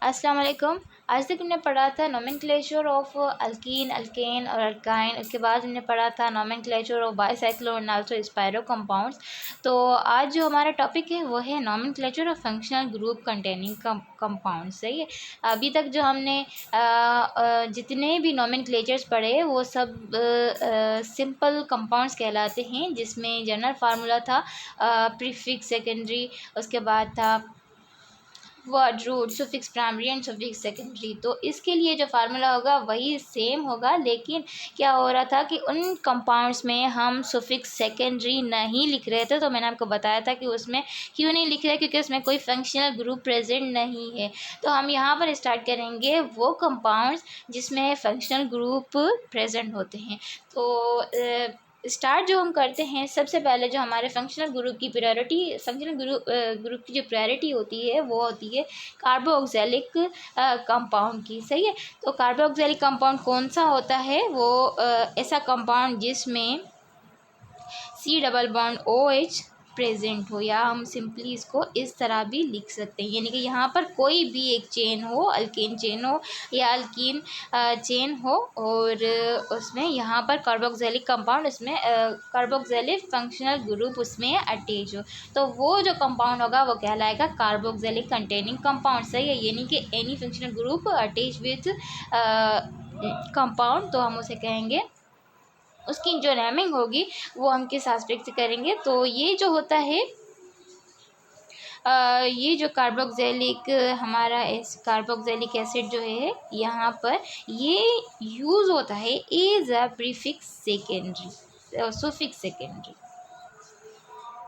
अस्सलाम वालेकुम। आज तक हमने पढ़ा था नोमेनक्लेचर ऑफ अल्कीन, अल्केन और अल्काइन। उसके बाद हमने पढ़ा था नोमेनक्लेचर ऑफ बाइसाइक्लो और आल्सो स्पायरो कंपाउंड्स। तो आज जो हमारा टॉपिक है वो है nomenclature of functional group containing compound. सही है। अभी तक जो हमने जितने भी नोमेनक्लेचर्स पढ़े वो सब सिंपल कंपाउंड्स कहलाते हैं, जिसमें जनरल फार्मूला था प्रीफिक्स सेकेंडरी, उसके बाद था word root, suffix primary and suffix secondary. तो इसके लिए जो फार्मूला होगा वही सेम होगा, लेकिन क्या हो रहा था कि उन कंपाउंड्स में हम सुफिक्स सेकेंडरी नहीं लिख रहे थे। तो मैंने आपको बताया था कि उसमें क्यों नहीं लिख रहे, क्योंकि उसमें कोई फंक्शनल ग्रुप प्रेजेंट नहीं है। तो हम यहाँ पर स्टार्ट करेंगे वो कंपाउंड्स जिसमें फंक्शनल ग्रुप प्रेजेंट होते हैं। तो स्टार्ट जो हम करते हैं, सबसे पहले जो हमारे फंक्शनल ग्रुप की प्रायोरिटी, फंक्शनल ग्रुप की जो प्रायोरिटी होती है वो होती है कार्बोक्सिलिक कंपाउंड की। सही है। तो कार्बोक्सिलिक कंपाउंड कौन सा होता है? वो ऐसा कंपाउंड जिसमें C double bond OH present हो, या हम सिंपली इसको इस तरह भी लिख सकते हैं, यानी कि यहाँ पर कोई भी एक चेन हो, अल्केन चेन हो या अल्कीन चेन हो, और उसमें यहाँ पर कार्बोक्सिलिक कंपाउंड, उसमें कार्बोक्सिलिक फंक्शनल ग्रुप उसमें अटैच हो, तो वो जो कंपाउंड होगा वो कहलाएगा कार्बोक्सिलिक कंटेनिंग कंपाउंड। सही है। यानी कि any functional group attach with compound, तो हम उसे कहेंगे, उसकी जो नेमिंग होगी वो हम किस एस्पेक्ट से करेंगे। तो ये जो होता है ये जो कार्बोक्सिलिक हमारा कार्बोक्सिलिक एसिड जो है यहाँ पर ये यूज़ होता है as a prefix secondary, suffix secondary.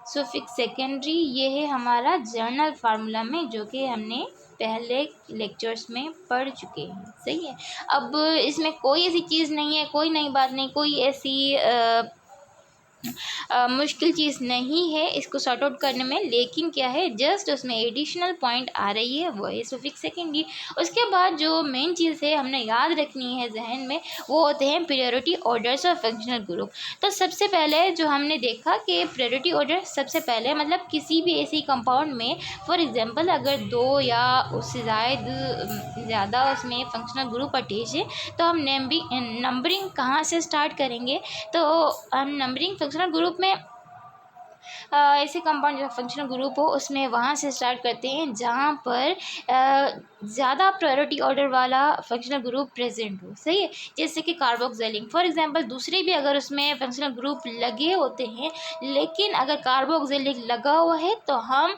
Suffix secondary ये है हमारा जर्नल फार्मूला में, जो कि हमने पहले लेक्चर्स में पढ़ चुके हैं। सही है। अब इसमें कोई ऐसी चीज़ नहीं है, कोई नई बात नहीं, कोई ऐसी मुश्किल चीज़ नहीं है इसको सॉर्ट आउट करने में, लेकिन क्या है, जस्ट उसमें एडिशनल पॉइंट आ रही है, वो है सुफिक्स सेकेंडरी। उसके बाद जो मेन चीज़ है हमने याद रखनी है जहन में, वो होते हैं प्रायोरिटी ऑर्डर्स और फंक्शनल ग्रुप। तो सबसे पहले जो हमने देखा कि प्रायोरिटी ऑर्डर सबसे पहले, मतलब किसी भी ऐसी कंपाउंड में फॉर एग्जांपल अगर 2 या उससे ज़्यादा उसमें फंक्शनल ग्रुप अटैच है, तो हम नंबरिंग कहाँ से स्टार्ट करेंगे? तो हम नंबरिंग फंक्शनल ग्रुप में ऐसे कंपाउंड जो फंक्शनल ग्रुप हो उसमें वहाँ से स्टार्ट करते हैं जहाँ पर ज़्यादा प्रायोरिटी ऑर्डर वाला फंक्शनल ग्रुप प्रेजेंट हो। सही है। जैसे कि कार्बोक्सिलिक फॉर एग्जांपल, दूसरे भी अगर उसमें फंक्शनल ग्रुप लगे होते हैं, लेकिन अगर कार्बोक्सिलिक लगा हुआ है तो हम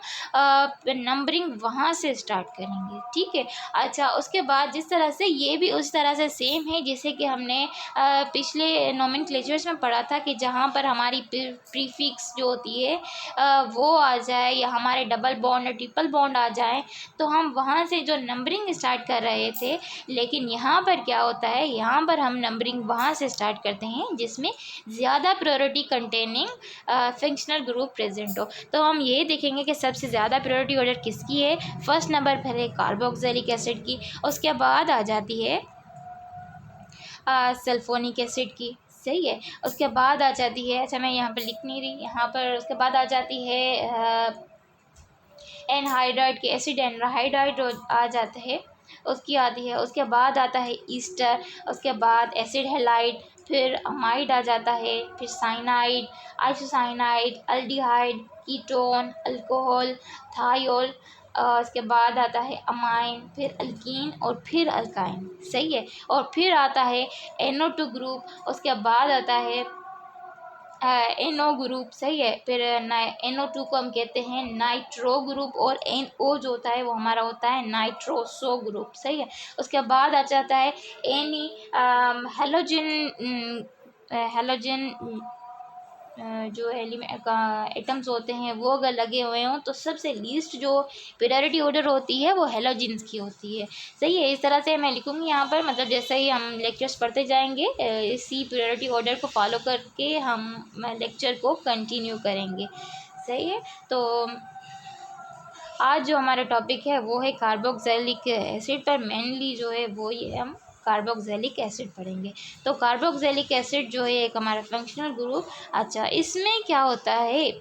नंबरिंग वहाँ से स्टार्ट करेंगे। ठीक है। अच्छा, उसके बाद जिस तरह से ये भी उस तरह से सेम है जैसे कि हमने पिछले नोमेनक्लेचर्स में पढ़ा था कि जहाँ पर हमारी प्रीफिक्स जो होती है वो आ जाए, या हमारे डबल बॉन्ड या ट्रिपल बॉन्ड आ जाए, तो हम वहाँ से जो नंबरिंग स्टार्ट कर रहे थे, लेकिन यहाँ पर क्या होता है, यहाँ पर हम नंबरिंग वहाँ से स्टार्ट करते हैं जिसमें ज़्यादा priority containing functional group present हो। तो हम ये देखेंगे कि सबसे ज़्यादा प्रायोरिटी ऑर्डर किसकी है। फर्स्ट नंबर पर है कार्बोक्सिलिक एसिड की, उसके बाद आ जाती है सल्फोनिक एसिड की। सही है। उसके बाद आ जाती है, अच्छा मैं यहाँ पर लिख नहीं रही, यहाँ पर उसके बाद आ जाती है एनहाइड्राइड की, एसिड एनहाइड्राइड आ जाता है, उसकी आती है। उसके बाद आता है ईस्टर, उसके बाद एसिड हैलाइड, फिर अमाइड आ जाता है, फिर cyanide, isocyanide, aldehyde, ketone, alcohol, thiol, उसके बाद आता है अमाइन, फिर अल्कीन और फिर अल्काइन। सही है। और फिर आता है NO2 ग्रुप, उसके बाद आता है NO ग्रुप। सही है। फिर NO2 को हम कहते हैं नाइट्रो ग्रुप, और NO जो होता है वो हमारा होता है नाइट्रोसो ग्रुप। सही है। उसके बाद आ जाता है एनी हेलोजन जो एटम्स होते हैं वो अगर लगे हुए हों, तो सबसे लीस्ट जो प्रायोरिटी ऑर्डर होती है वो हेलोजेंस की होती है। सही है। इस तरह से मैं लिखूँगी यहाँ पर, मतलब जैसे ही हम लेक्चर्स पढ़ते जाएंगे इसी प्रायोरिटी ऑर्डर को फॉलो करके हम लेक्चर को कंटिन्यू करेंगे। सही है। तो आज जो हमारा टॉपिक है वो है कार्बोक्सिलिक एसिड पर, मेनली जो है वो ये हम कार्बोक्सिलिक एसिड पढ़ेंगे। तो कार्बोक्सिलिक एसिड जो है एक हमारा फंक्शनल ग्रुप। अच्छा, इसमें क्या होता है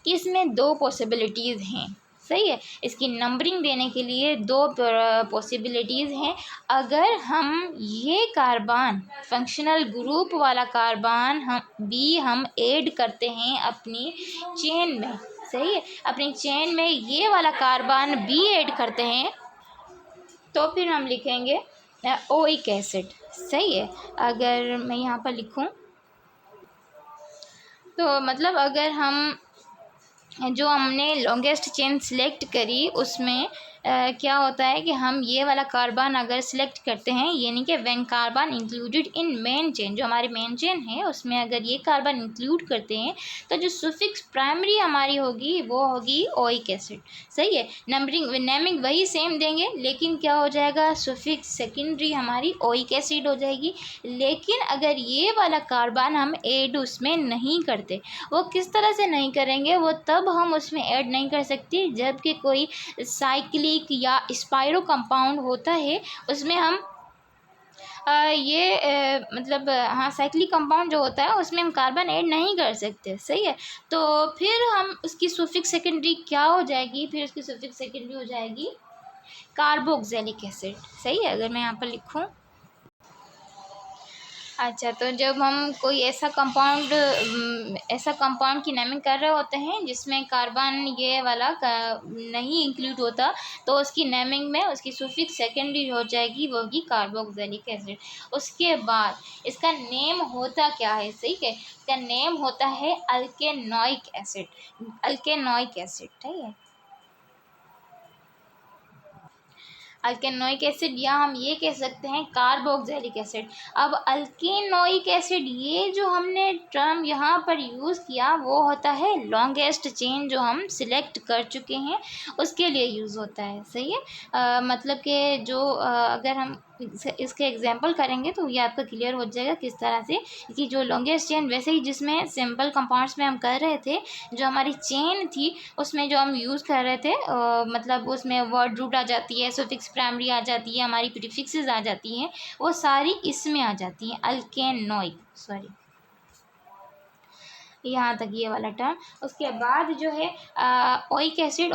कि इसमें 2 पॉसिबिलिटीज़ हैं। सही है। इसकी नंबरिंग देने के लिए दो पॉसिबिलिटीज़ हैं। अगर हम ये कार्बन फंक्शनल ग्रुप वाला कार्बन हम ऐड करते हैं अपनी चेन में, सही है, अपनी चेन में ये वाला कार्बन बी ऐड करते हैं, तो फिर हम लिखेंगे ओइक एसिड, सही है। अगर मैं यहाँ पर लिखूँ तो मतलब अगर हम जो हमने लॉन्गेस्ट चेन सिलेक्ट करी उसमें क्या होता है कि हम ये वाला कार्बन अगर सिलेक्ट करते हैं, यानी कि when carbon included in main chain, जो हमारी मेन चेन है उसमें अगर ये कार्बन इंक्लूड करते हैं तो जो सुफिक्स प्राइमरी हमारी होगी वो होगी ओइक एसिड, सही है। नंबरिंग नेमिंग वही सेम देंगे, लेकिन क्या हो जाएगा, सुफिक्स सेकेंडरी हमारी ओइक एसिड हो जाएगी। लेकिन अगर ये वाला कार्बन हम ऐड उसमें नहीं करते, वो किस तरह से नहीं करेंगे, वो तब हम उसमें ऐड नहीं कर सकते जबकि कोई साइक्लिक या स्पाइरो कंपाउंड होता है, उसमें हम मतलब हाँ साइक्लिक कंपाउंड जो होता है उसमें हम कार्बन ऐड नहीं कर सकते, सही है। तो फिर हम उसकी सुफिक्स सेकेंडरी क्या हो जाएगी, फिर उसकी सुफिक्स सेकेंडरी हो जाएगी कार्बोक्सिलिक एसिड, सही है। अगर मैं यहाँ पर लिखूँ, अच्छा, तो जब हम कोई ऐसा कंपाउंड की नेमिंग कर रहे होते हैं जिसमें कार्बन ये वाला नहीं इंक्लूड होता, तो उसकी नेमिंग में उसकी सुफिक्स सेकेंडरी हो जाएगी, वो होगी कार्बोक्सिलिक एसिड। उसके बाद इसका नेम होता क्या है, सही है, इसका नेम होता है अल्केनोइक एसिड, अल्केनोइक एसिड, ठीक है, अल्केनोइक एसिड, या हम ये कह सकते हैं कार्बोक्सिलिक एसिड। अब अल्केनोइक एसिड ये जो हमने टर्म यहाँ पर यूज़ किया वो होता है लॉन्गेस्ट चेन जो हम सिलेक्ट कर चुके हैं उसके लिए यूज़ होता है, सही है। मतलब कि जो अगर हम इसके एग्जांपल करेंगे तो ये आपका क्लियर हो जाएगा किस तरह से कि जो लॉन्गेस्ट चेन, वैसे ही जिसमें सिंपल कंपाउंड्स में हम कर रहे थे, जो हमारी चेन थी उसमें जो हम यूज़ कर रहे थे मतलब उसमें वर्ड रूट आ जाती है, सुफिक्स प्राइमरी आ जाती है, हमारी प्रीफिक्सेस आ जाती हैं, वो सारी इसमें आ जाती हैं, अल्केनोइक, सॉरी, यहाँ तक ये वाला टर्म। उसके बाद जो है ओइक एसिड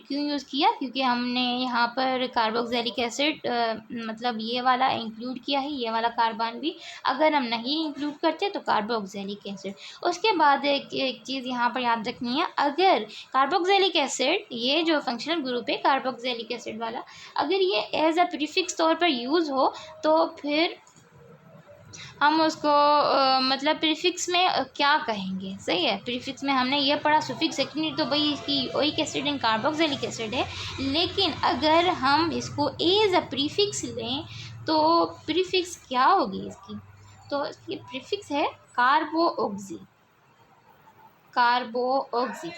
क्यों यूज़ किया, क्योंकि हमने यहाँ पर कार्बोक्सिलिक एसिड मतलब ये वाला इंक्लूड किया है, ये वाला कार्बन भी अगर हम नहीं इंक्लूड करते तो कार्बोक्सिलिक एसिड। उसके बाद एक चीज़ यहाँ पर याद रखनी है, अगर कार्बोक्सिलिक एसिड ये जो फंक्शनल ग्रुप है कार्बोक्सिलिक एसिड वाला, अगर ये एज अ प्रीफिक्स तौर पर यूज़ हो तो फिर हम उसको मतलब प्रीफिक्स में क्या कहेंगे, सही है। प्रीफिक्स में हमने ये पढ़ा सुफिक्स सेकेंडरी, तो भाई इसकी oic acid and carboxylic acid है, लेकिन अगर हम इसको एज अ प्रीफिक्स लें तो प्रीफिक्स क्या होगी इसकी, तो इसकी प्रीफिक्स है कार्बोऑक्सी, कार्बोऑक्सी।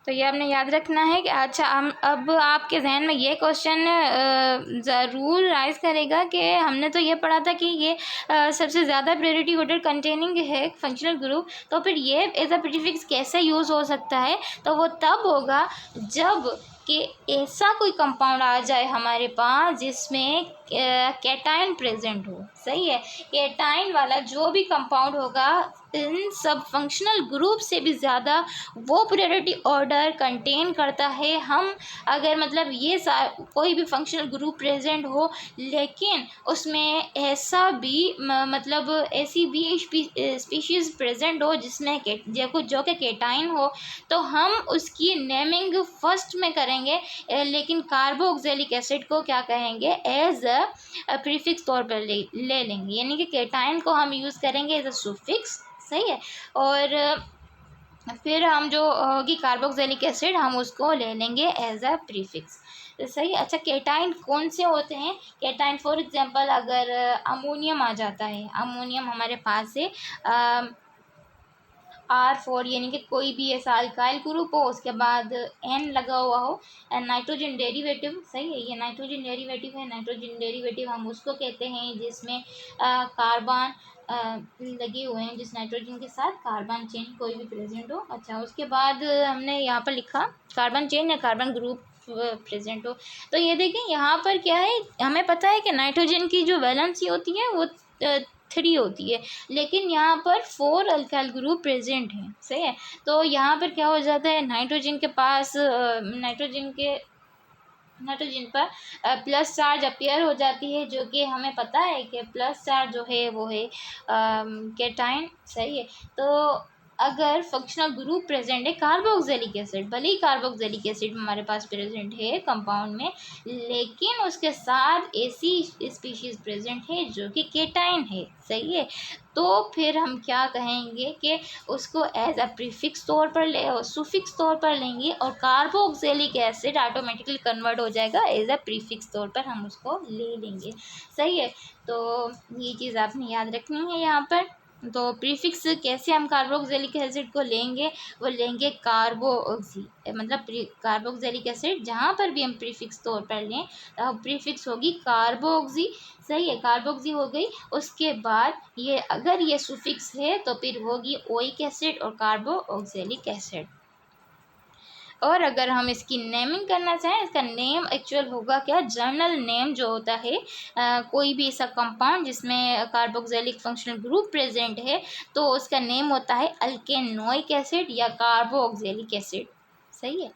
तो ये आपने याद रखना है कि अच्छा हम अब आपके जहन में ये क्वेश्चन ज़रूर राइज करेगा कि हमने तो ये पढ़ा था कि ये सबसे ज़्यादा प्रायोरिटी ऑर्डर कंटेनिंग है फंक्शनल ग्रुप, तो फिर ये एज अ प्रीफिक्स कैसे यूज़ हो सकता है, तो वो तब होगा जब कि ऐसा कोई कंपाउंड आ जाए हमारे पास जिसमें कैटायन प्रेजेंट हो, सही है। कैटायन वाला जो भी कंपाउंड होगा इन सब फंक्शनल ग्रुप से भी ज़्यादा वो प्रायोरिटी ऑर्डर कंटेन करता है। हम अगर मतलब ये कोई भी फंक्शनल ग्रुप प्रेजेंट हो लेकिन उसमें ऐसा भी मतलब ऐसी भी स्पीशीज़ प्रेजेंट हो जिसमें जो कि कैटाइन हो, तो हम उसकी नेमिंग फर्स्ट में करेंगे, लेकिन कार्बोक्सिलिक एसिड को क्या कहेंगे, एज अ प्रीफिक्स तौर पर ले लेंगे, यानी कि कैटाइन को हम यूज़ करेंगे एज अ सुफिक्स, सही है। और फिर हम जो होगी कार्बोक्सिलिक एसिड हम उसको ले लेंगे एज अ प्रीफिक्स, सही। अच्छा, कैटाइन कौन से होते हैं, कैटाइन फॉर एग्जांपल अगर अमोनियम आ जाता है, अमोनियम हमारे पास है R4, यानी कि कोई भी ऐसा अल्काइल ग्रुप हो उसके बाद N लगा हुआ हो, नाइट्रोजन डेरिवेटिव, सही है, ये नाइट्रोजन डेरिवेटिव है। नाइट्रोजन डेरिवेटिव हम उसको कहते हैं जिसमें कार्बन लगे हुए हैं, जिस नाइट्रोजन के साथ कार्बन चेन कोई भी प्रेजेंट हो। अच्छा, उसके बाद हमने यहाँ पर लिखा कार्बन चेन या कार्बन ग्रुप प्रेजेंट हो, तो ये देखें यहाँ पर क्या है, हमें पता है कि नाइट्रोजन की जो वैलेंसी होती है वो 3 होती है, लेकिन यहाँ पर 4 अल्काइल ग्रुप प्रेजेंट हैं। सही है, तो यहाँ पर क्या हो जाता है, नाइट्रोजन के पास नाइट्रोजन पर प्लस चार्ज अपीयर हो जाती है, जो कि हमें पता है कि प्लस चार्ज जो है वो है कैटाइन। सही है, तो अगर फंक्शनल ग्रुप प्रेजेंट है कार्बोक्सिलिक एसिड, भले ही कार्बोक्सिलिक एसिड हमारे पास प्रेजेंट है कंपाउंड में, लेकिन उसके साथ ऐसी स्पीशीज प्रेजेंट है जो कि केटाइन है। सही है, तो फिर हम क्या कहेंगे कि उसको एज अ प्रीफिक्स तौर पर ले और सुफिक्स तौर पर लेंगे, और कार्बोक्सिलिक एसिड ऑटोमेटिकली कन्वर्ट हो जाएगा, एज अ प्रीफिक्स तौर पर हम उसको ले लेंगे। सही है, तो ये चीज़ आपने याद रखनी है यहाँ पर। तो प्रीफिक्स कैसे हम कार्बोक्सिलिक एसिड को लेंगे, वो लेंगे कार्बोक्सी, मतलब कार्बोक्सिलिक एसिड जहाँ पर भी हम प्रीफिक्स तौर पर लें तो प्रीफिक्स होगी कार्बोक्सी। सही है, कार्बोक्सी हो गई। उसके बाद ये अगर ये सुफिक्स है तो फिर होगी ओइक एसिड और कार्बोक्सिलिक एसिड। और अगर हम इसकी नेमिंग करना चाहें, इसका नेम एक्चुअल होगा क्या, जर्नल नेम जो होता है कोई भी ऐसा कंपाउंड जिसमें कार्बोक्सिलिक फंक्शनल ग्रुप प्रेजेंट है, तो उसका नेम होता है अल्केनोइक एसिड या कार्बोक्सिलिक एसिड। सही है।